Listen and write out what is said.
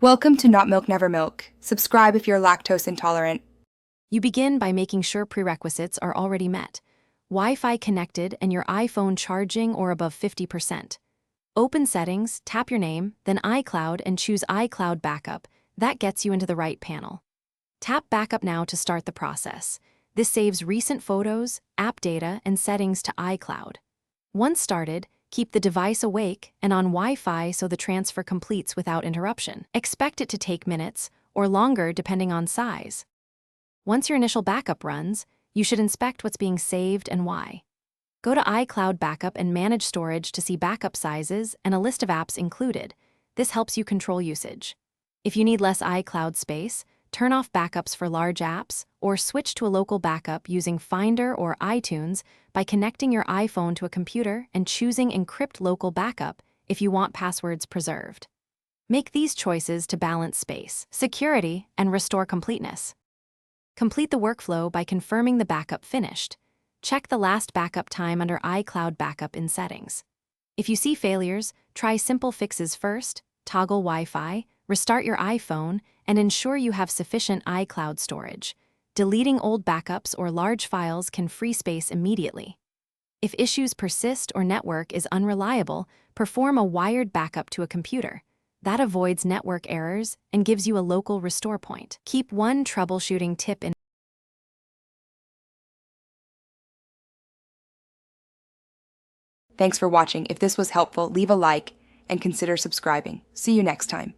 Welcome to Not Milk Never Milk. Subscribe if you're lactose intolerant. You begin by making sure prerequisites are already met. Wi-Fi connected and your iPhone charging or above 50%. Open Settings, tap your name, then iCloud and choose iCloud Backup. That gets you into the right panel. Tap Backup now to start the process. This saves recent photos, app data, and settings to iCloud. Once started, keep the device awake and on Wi-Fi so the transfer completes without interruption. Expect it to take minutes, or longer depending on size. Once your initial backup runs, you should inspect what's being saved and why. Go to iCloud Backup and manage storage to see backup sizes and a list of apps included. This helps you control usage. If you need less iCloud space, turn off backups for large apps or switch to a local backup using Finder or iTunes by connecting your iPhone to a computer and choosing Encrypt Local Backup if you want passwords preserved. Make these choices to balance space, security, and restore completeness. Complete the workflow by confirming the backup finished. Check the last backup time under iCloud Backup in Settings. If you see failures, try simple fixes first, toggle Wi-Fi, restart your iPhone, and ensure you have sufficient iCloud storage. Deleting old backups or large files can free space immediately. If issues persist or network is unreliable, perform a wired backup to a computer. That avoids network errors and gives you a local restore point. Keep one troubleshooting tip in. Thanks for watching. If this was helpful, leave a like and consider subscribing. See you next time.